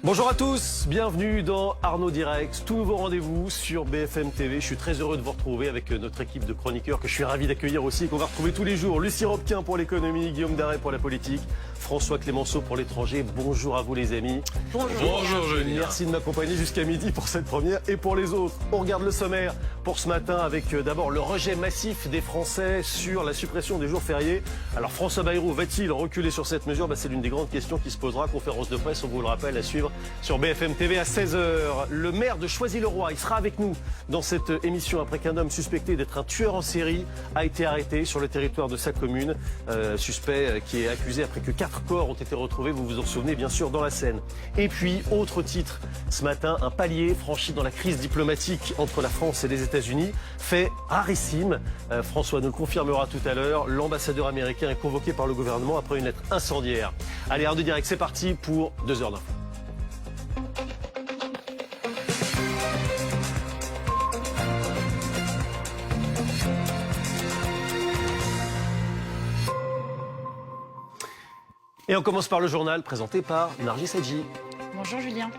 Bonjour à tous, bienvenue dans Arnaud Direct, tout nouveau rendez-vous sur BFM TV. Je suis très heureux de vous retrouver avec notre équipe de chroniqueurs que je suis ravi d'accueillir aussi et qu'on va retrouver tous les jours. Lucie Robquin pour l'économie, Guillaume Darret pour la politique, François Clémenceau pour l'étranger. Bonjour à vous les amis. Bonjour Julien. Merci de m'accompagner jusqu'à midi pour cette première et pour les autres. On regarde le sommaire pour ce matin avec d'abord le rejet massif des Français sur la suppression des jours fériés. Alors François Bayrou va-t-il reculer sur cette mesure? C'est l'une des grandes questions qui se posera. Conférence de presse, on vous le rappelle, à suivre sur BFM TV à 16h. Le maire de Choisy-le-Roi, il sera avec nous dans cette émission après qu'un homme suspecté d'être un tueur en série a été arrêté sur le territoire de sa commune. Suspect qui est accusé après que 4 corps ont été retrouvés, vous vous en souvenez bien sûr, dans la Seine. Et puis, autre titre, ce matin, un palier franchi dans la crise diplomatique entre la France et les États-Unis, fait rarissime. François nous le confirmera tout à l'heure, l'ambassadeur américain est convoqué par le gouvernement après une lettre incendiaire. Allez, Arnaud Direct, c'est parti pour 2 heures d'info. Et on commence par le journal présenté par Nargis Hadji. Bonjour Julien.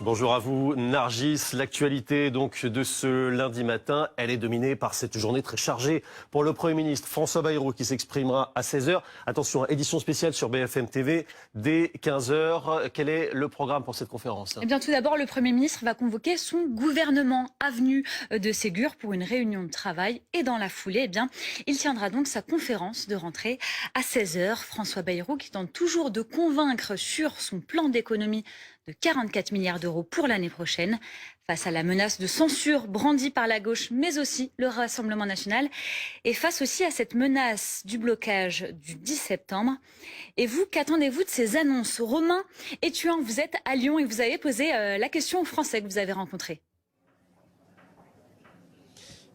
Bonjour à vous Nargis. L'actualité donc de ce lundi matin, elle est dominée par cette journée très chargée pour le Premier ministre François Bayrou qui s'exprimera à 16h. Attention, édition spéciale sur BFM TV dès 15h. Quel est le programme pour cette conférence? Eh bien, tout d'abord, le Premier ministre va convoquer son gouvernement avenue de Ségur pour une réunion de travail. Et dans la foulée, eh bien, il tiendra donc sa conférence de rentrée à 16h. François Bayrou qui tente toujours de convaincre sur son plan d'économie de 44 milliards d'euros pour l'année prochaine, face à la menace de censure brandie par la gauche, mais aussi le Rassemblement national, et face aussi à cette menace du blocage du 10 septembre. Et vous, qu'attendez-vous de ces annonces? Romain Ethuin, vous êtes à Lyon et vous avez posé la question aux Français que vous avez rencontrés.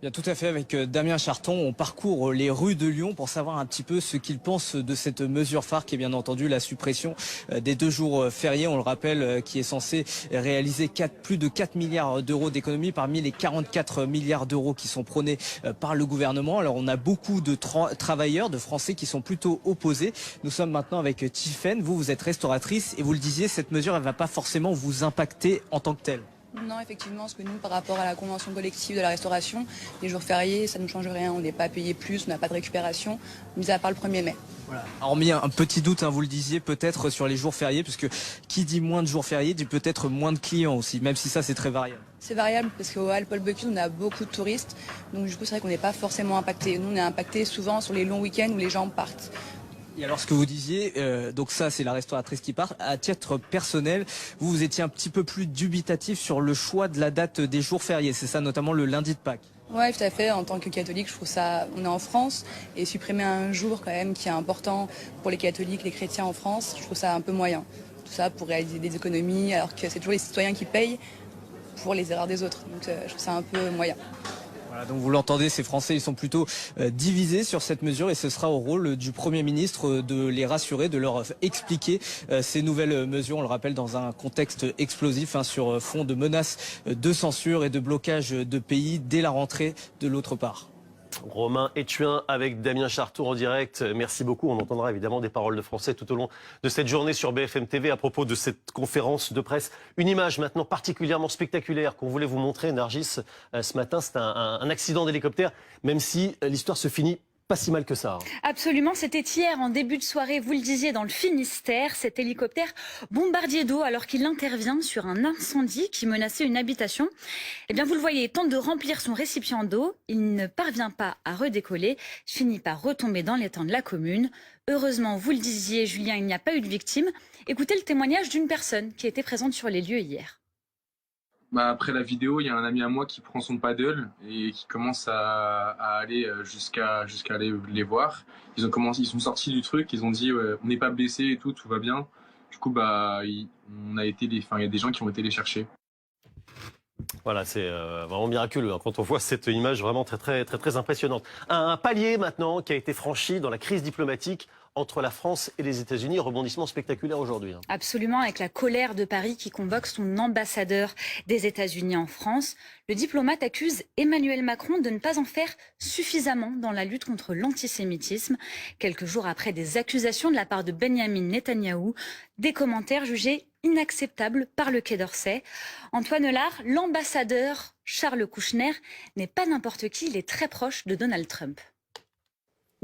Bien, tout à fait, avec Damien Charton, on parcourt les rues de Lyon pour savoir un petit peu ce qu'il pense de cette mesure phare qui est bien entendu la suppression des 2 jours fériés, on le rappelle, qui est censé réaliser plus de 4 milliards d'euros d'économies parmi les 44 milliards d'euros qui sont prônés par le gouvernement. Alors on a beaucoup de travailleurs, de Français qui sont plutôt opposés. Nous sommes maintenant avec Tiffaine, vous êtes restauratrice et vous le disiez, cette mesure elle ne va pas forcément vous impacter en tant que telle. Non, effectivement, parce que nous, par rapport à la convention collective de la restauration, les jours fériés, ça ne change rien. On n'est pas payé plus, on n'a pas de récupération, mis à part le 1er mai. Voilà. Hormis un petit doute, vous le disiez, peut-être sur les jours fériés, puisque qui dit moins de jours fériés dit peut-être moins de clients aussi, même si ça c'est très variable. C'est variable parce qu'au Hall Paul Bocuse, on a beaucoup de touristes. Donc du coup, c'est vrai qu'on n'est pas forcément impacté. Nous, on est impacté souvent sur les longs week-ends où les gens partent. Et alors ce que vous disiez, donc ça c'est la restauratrice qui part, à titre personnel, vous étiez un petit peu plus dubitatif sur le choix de la date des jours fériés, c'est ça notamment le lundi de Pâques? Oui, tout à fait. En tant que catholique, je trouve ça, on est en France et supprimer un jour quand même qui est important pour les catholiques, les chrétiens en France, je trouve ça un peu moyen. Tout ça pour réaliser des économies alors que c'est toujours les citoyens qui payent pour les erreurs des autres. Donc je trouve ça un peu moyen. Voilà, donc vous l'entendez, ces Français ils sont plutôt divisés sur cette mesure et ce sera au rôle du Premier ministre de les rassurer, de leur expliquer ces nouvelles mesures. On le rappelle dans un contexte explosif sur fond de menaces de censure et de blocage de pays dès la rentrée de l'autre part. Romain Ethuin avec Damien Charton en direct. Merci beaucoup. On entendra évidemment des paroles de Français tout au long de cette journée sur BFM TV à propos de cette conférence de presse. Une image maintenant particulièrement spectaculaire qu'on voulait vous montrer, Nargis, ce matin. C'est un accident d'hélicoptère, même si l'histoire se finit pas si mal que ça. Absolument, c'était hier en début de soirée, vous le disiez, dans le Finistère, cet hélicoptère bombardier d'eau alors qu'il intervient sur un incendie qui menaçait une habitation. Eh bien, vous le voyez, il tente de remplir son récipient d'eau, il ne parvient pas à redécoller, finit par retomber dans l'étang de la commune. Heureusement, vous le disiez, Julien, il n'y a pas eu de victime. Écoutez le témoignage d'une personne qui était présente sur les lieux hier. Après la vidéo, il y a un ami à moi qui prend son paddle et qui commence à aller jusqu'à aller les voir. Ils sont sortis du truc, ils ont dit on n'est pas blessé et tout va bien. Du coup, il y a des gens qui ont été les chercher. Voilà, c'est vraiment miraculeux quand on voit cette image vraiment très impressionnante. Un palier maintenant qui a été franchi dans la crise diplomatique entre la France et les États-Unis. Rebondissement spectaculaire aujourd'hui. Absolument, avec la colère de Paris qui convoque son ambassadeur des États-Unis en France. Le diplomate accuse Emmanuel Macron de ne pas en faire suffisamment dans la lutte contre l'antisémitisme. Quelques jours après des accusations de la part de Benyamin Netanyahou, des commentaires jugés inacceptable par le Quai d'Orsay. Antoine Lard, l'ambassadeur Charles Kouchner n'est pas n'importe qui, il est très proche de Donald Trump.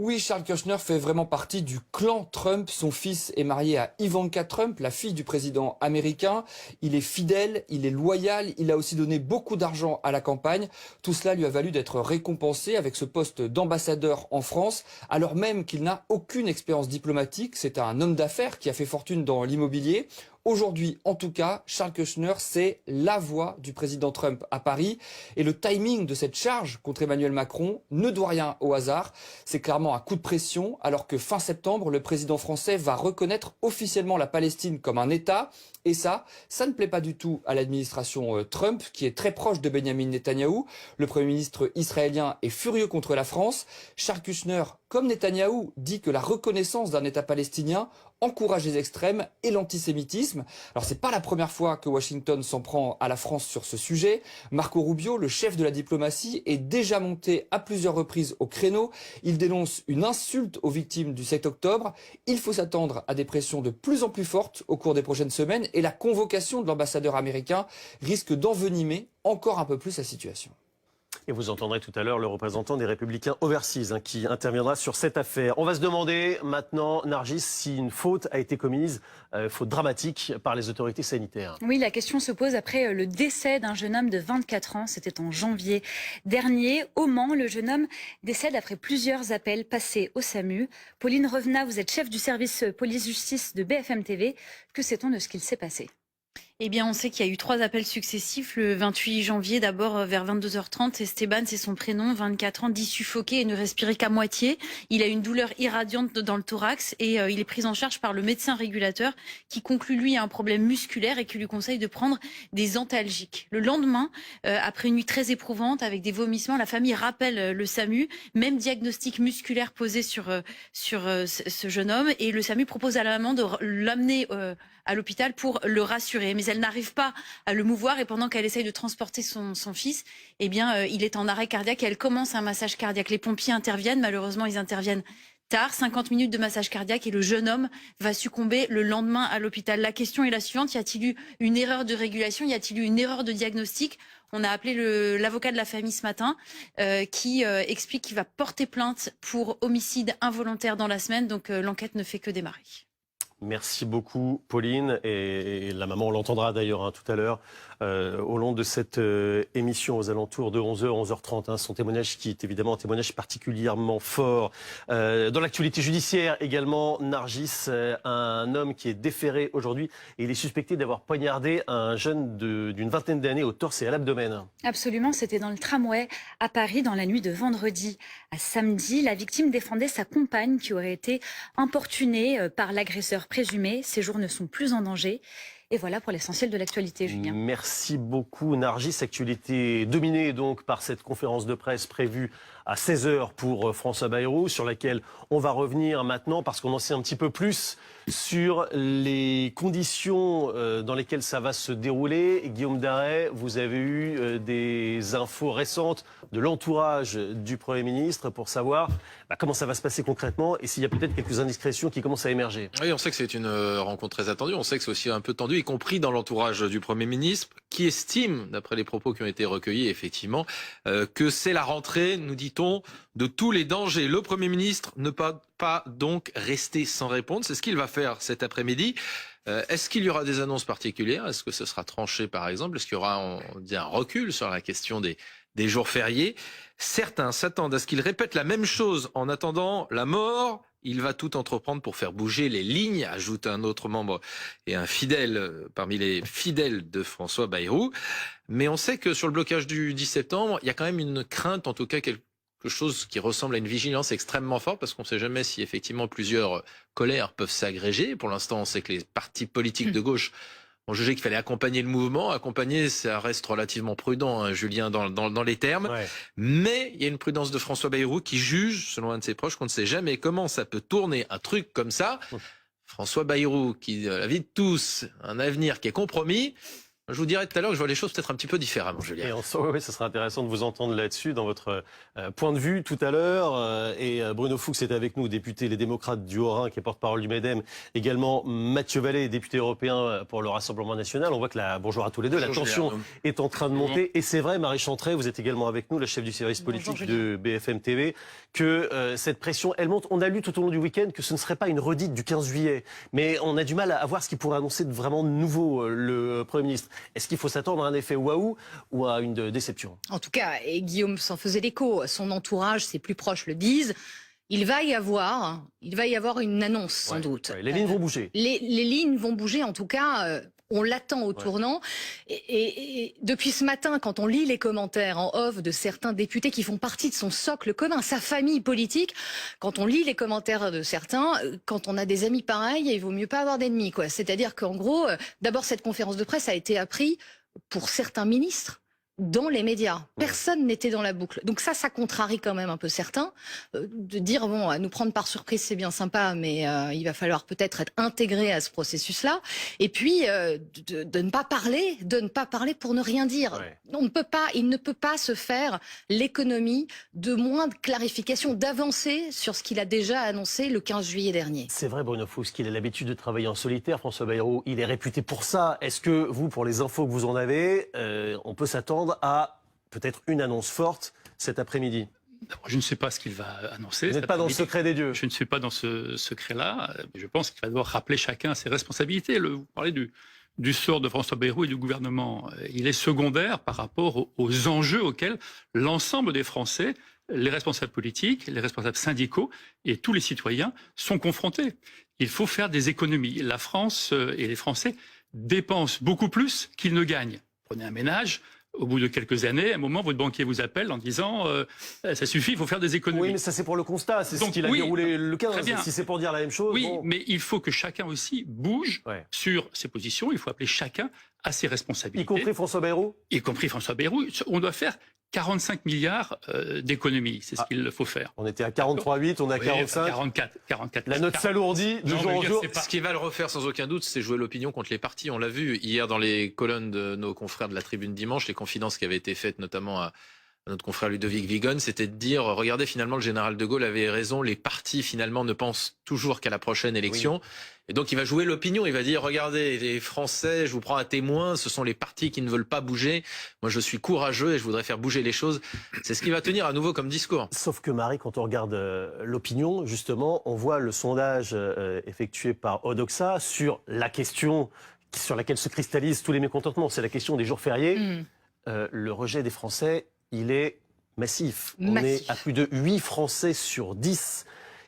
Oui, Charles Kushner fait vraiment partie du clan Trump. Son fils est marié à Ivanka Trump, la fille du président américain. Il est fidèle, il est loyal, il a aussi donné beaucoup d'argent à la campagne. Tout cela lui a valu d'être récompensé avec ce poste d'ambassadeur en France, alors même qu'il n'a aucune expérience diplomatique. C'est un homme d'affaires qui a fait fortune dans l'immobilier. Aujourd'hui, en tout cas, Charles Kushner, c'est la voix du président Trump à Paris. Et le timing de cette charge contre Emmanuel Macron ne doit rien au hasard. C'est clairement un coup de pression, alors que fin septembre, le président français va reconnaître officiellement la Palestine comme un État. Et ça ne plaît pas du tout à l'administration Trump, qui est très proche de Benjamin Netanyahou. Le Premier ministre israélien est furieux contre la France. Charles Kushner, comme Netanyahou, dit que la reconnaissance d'un État palestinien encourage les extrêmes et l'antisémitisme. Alors c'est pas la première fois que Washington s'en prend à la France sur ce sujet. Marco Rubio, le chef de la diplomatie, est déjà monté à plusieurs reprises au créneau. Il dénonce une insulte aux victimes du 7 octobre. Il faut s'attendre à des pressions de plus en plus fortes au cours des prochaines semaines et la convocation de l'ambassadeur américain risque d'envenimer encore un peu plus la situation. Et vous entendrez tout à l'heure le représentant des Républicains overseas qui interviendra sur cette affaire. On va se demander maintenant, Nargis, si une faute a été commise, faute dramatique, par les autorités sanitaires. Oui, la question se pose après le décès d'un jeune homme de 24 ans. C'était en janvier dernier. Au Mans, le jeune homme décède après plusieurs appels passés au SAMU. Pauline Revenat, vous êtes chef du service police-justice de BFM TV. Que sait-on de ce qu'il s'est passé ? Eh bien, on sait qu'il y a eu 3 appels successifs. Le 28 janvier, d'abord vers 22h30, Esteban, c'est son prénom, 24 ans, dit suffoquer et ne respirer qu'à moitié. Il a une douleur irradiante dans le thorax et il est pris en charge par le médecin régulateur qui conclut lui à un problème musculaire et qui lui conseille de prendre des antalgiques. Le lendemain, après une nuit très éprouvante avec des vomissements, la famille rappelle le SAMU, même diagnostic musculaire posé sur ce jeune homme, et le SAMU propose à la maman de l'amener à l'hôpital pour le rassurer. Mais elle n'arrive pas à le mouvoir et pendant qu'elle essaye de transporter son fils, eh bien, il est en arrêt cardiaque et elle commence un massage cardiaque. Les pompiers interviennent, malheureusement ils interviennent tard, 50 minutes de massage cardiaque et le jeune homme va succomber le lendemain à l'hôpital. La question est la suivante, y a-t-il eu une erreur de régulation, y a-t-il eu une erreur de diagnostic ? On a appelé l'avocat de la famille ce matin qui explique qu'il va porter plainte pour homicide involontaire dans la semaine, donc l'enquête ne fait que démarrer. Merci beaucoup, Pauline. Et la maman, on l'entendra d'ailleurs tout à l'heure, au long de cette émission, aux alentours de 11h, 11h30. Son témoignage qui est évidemment un témoignage particulièrement fort. Dans l'actualité judiciaire également, Nargis, un homme qui est déféré aujourd'hui. Et il est suspecté d'avoir poignardé un jeune d'une vingtaine d'années au torse et à l'abdomen. Absolument, c'était dans le tramway à Paris dans la nuit de vendredi à samedi. La victime défendait sa compagne qui aurait été importunée par l'agresseur présumé. Ces jours ne sont plus en danger. Et voilà pour l'essentiel de l'actualité, Julien. Merci beaucoup, Nargis. Actualité dominée donc par cette conférence de presse prévue à 16h pour François Bayrou, sur laquelle on va revenir maintenant parce qu'on en sait un petit peu plus sur les conditions dans lesquelles ça va se dérouler. Guillaume Daret, vous avez eu des infos récentes de l'entourage du Premier ministre pour savoir comment ça va se passer concrètement et s'il y a peut-être quelques indiscrétions qui commencent à émerger. Oui, on sait que c'est une rencontre très attendue. On sait que c'est aussi un peu tendu, y compris dans l'entourage du Premier ministre, qui estime, d'après les propos qui ont été recueillis, effectivement, que c'est la rentrée, nous dit-on, de tous les dangers. Le Premier ministre ne peut pas donc rester sans répondre. C'est ce qu'il va faire cet après-midi. Est-ce qu'il y aura des annonces particulières? Est-ce que ce sera tranché, par exemple? Est-ce qu'il y aura, on dit, un recul sur la question des jours fériés? Certains s'attendent à ce qu'il répète la même chose en attendant la mort. Il va tout entreprendre pour faire bouger les lignes, ajoute un autre membre et un fidèle parmi les fidèles de François Bayrou. Mais on sait que sur le blocage du 10 septembre, il y a quand même une crainte, en tout cas quelque chose qui ressemble à une vigilance extrêmement forte, parce qu'on ne sait jamais si effectivement plusieurs colères peuvent s'agréger. Pour l'instant, on sait que les partis politiques de gauche ont jugé qu'il fallait accompagner le mouvement. Accompagner, ça reste relativement prudent, hein, Julien, dans les termes. Ouais. Mais il y a une prudence de François Bayrou qui juge, selon un de ses proches, qu'on ne sait jamais comment ça peut tourner un truc comme ça. François Bayrou, qui, à la vie de tous, un avenir qui est compromis, Je vous dirai tout à l'heure que je vois les choses peut-être un petit peu différemment, Julien. Et oui, ça sera intéressant de vous entendre là-dessus, dans votre point de vue tout à l'heure. Et Bruno Fuchs est avec nous, député Les Démocrates du Haut-Rhin, qui est porte-parole du MEDEM. Également Mathieu Vallée, député européen pour le Rassemblement national. On voit que bonjour à tous les deux, la tension est en train de monter. Et c'est vrai, Marie Chantrey, vous êtes également avec nous, la chef du service politique de BFM TV, que cette pression, elle monte. On a lu tout au long du week-end que ce ne serait pas une redite du 15 juillet. Mais on a du mal à voir ce qui pourrait annoncer de vraiment nouveau le Premier ministre. Est-ce qu'il faut s'attendre à un effet waouh ou à une déception? En tout cas, et Guillaume s'en faisait l'écho, son entourage, ses plus proches le disent, il va y avoir une annonce sans doute. Les lignes vont bouger. Les lignes vont bouger, en tout cas, on l'attend au tournant. Et depuis ce matin, quand on lit les commentaires en off de certains députés qui font partie de son socle commun, sa famille politique, quand on lit les commentaires de certains, quand on a des amis pareils, il vaut mieux pas avoir d'ennemis, quoi. C'est-à-dire qu'en gros, d'abord cette conférence de presse a été apprise pour certains ministres dans les médias. Personne n'était dans la boucle. Donc ça contrarie quand même un peu certains. De dire, bon, à nous prendre par surprise, c'est bien sympa, mais il va falloir peut-être être intégré à ce processus-là. Et puis, de ne pas parler pour ne rien dire. Il ne peut pas se faire l'économie de moins de clarification, d'avancer sur ce qu'il a déjà annoncé le 15 juillet dernier. C'est vrai, Bruno Fuchs, qu'il a l'habitude de travailler en solitaire, François Bayrou. Il est réputé pour ça. Est-ce que vous, pour les infos que vous en avez, on peut s'attendre à peut-être une annonce forte cet après-midi? Je ne sais pas ce qu'il va annoncer. Vous n'êtes pas dans le secret des dieux? Je ne suis pas dans ce secret-là. Je pense qu'il va devoir rappeler chacun ses responsabilités. Vous parlez du sort de François Bayrou et du gouvernement. Il est secondaire par rapport aux enjeux auxquels l'ensemble des Français, les responsables politiques, les responsables syndicaux et tous les citoyens sont confrontés. Il faut faire des économies. La France et les Français dépensent beaucoup plus qu'ils ne gagnent. Prenez un ménage. Au bout de quelques années, à un moment, votre banquier vous appelle en disant ça suffit, il faut faire des économies. Oui, mais ça c'est pour le constat, c'est ce qu'il a déroulé le 15. Si c'est pour dire la même chose. Oui, mais il faut que chacun aussi bouge sur ses positions. Il faut appeler chacun à ses responsabilités. Y compris François Bayrou? Y compris François Bayrou. On doit faire 45 milliards d'économies, c'est ce qu'il faut faire. On était à 43,8, on est à 45. 44. La note s'alourdit de jour en jour. Ce qui va le refaire sans aucun doute, c'est jouer l'opinion contre les partis. On l'a vu hier dans les colonnes de nos confrères de la Tribune Dimanche, les confidences qui avaient été faites notamment à notre confrère Ludovic Vigone, c'était de dire, regardez, finalement, le général de Gaulle avait raison, les partis, finalement, ne pensent toujours qu'à la prochaine élection. Oui. Et donc, il va jouer l'opinion, il va dire, regardez, les Français, je vous prends à témoin, ce sont les partis qui ne veulent pas bouger. Moi, je suis courageux et je voudrais faire bouger les choses. C'est ce qui va tenir à nouveau comme discours. Sauf que, Marie, quand on regarde l'opinion, justement, on voit le sondage effectué par Odoxa sur la question sur laquelle se cristallisent tous les mécontentements. C'est la question des jours fériés. Le rejet des Français, il est massif. On est à plus de 8 Français sur 10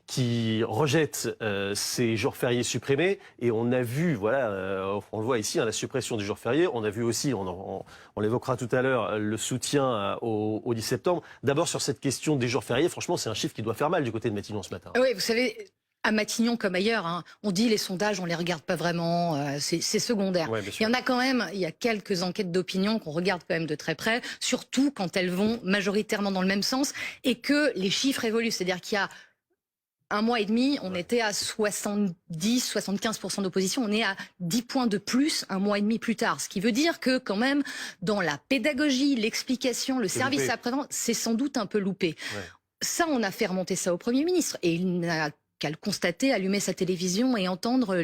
qui rejettent ces jours fériés supprimés. Et on a vu, voilà, on le voit ici, la suppression des jours fériés. On a vu aussi, on l'évoquera tout à l'heure, le soutien au 10 septembre. D'abord, sur cette question des jours fériés, franchement, c'est un chiffre qui doit faire mal du côté de Matignon ce matin. Oui, vous savez... À Matignon comme ailleurs, on dit les sondages, on les regarde pas vraiment, c'est secondaire. Ouais, il y en a quand même, il y a quelques enquêtes d'opinion qu'on regarde quand même de très près, surtout quand elles vont majoritairement dans le même sens et que les chiffres évoluent. C'est-à-dire qu'il y a un mois et demi, on était à 70-75% d'opposition, on est à 10 points de plus un mois et demi plus tard. Ce qui veut dire que quand même, dans la pédagogie, l'explication, le service après-vente, c'est sans doute un peu loupé. Ouais. Ça, on a fait remonter ça au Premier ministre et il n'a qu'à le constater, allumer sa télévision et entendre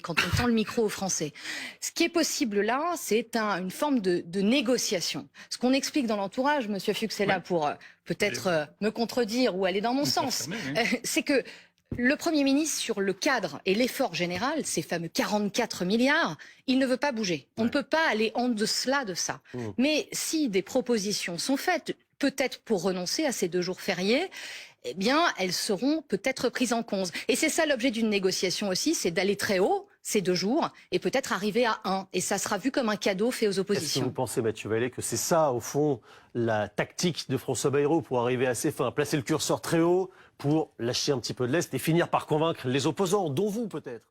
quand on tend le micro aux Français. Ce qui est possible là, c'est une forme de négociation. Ce qu'on explique dans l'entourage, Monsieur Fuchs est là pour peut-être me contredire ou aller dans mon sens, c'est que le Premier ministre, sur le cadre et l'effort général, ces fameux 44 milliards, il ne veut pas bouger. On ne peut pas aller en deçà de ça. Mais si des propositions sont faites, peut-être pour renoncer à ces 2 jours fériés, eh bien, elles seront peut-être prises en compte. Et c'est ça l'objet d'une négociation aussi, c'est d'aller très haut ces 2 jours et peut-être arriver à 1. Et ça sera vu comme un cadeau fait aux oppositions. Est-ce que vous pensez, Mathieu Vallée, que c'est ça, au fond, la tactique de François Bayrou pour arriver à ses fins, placer le curseur très haut pour lâcher un petit peu de lest et finir par convaincre les opposants, dont vous peut-être?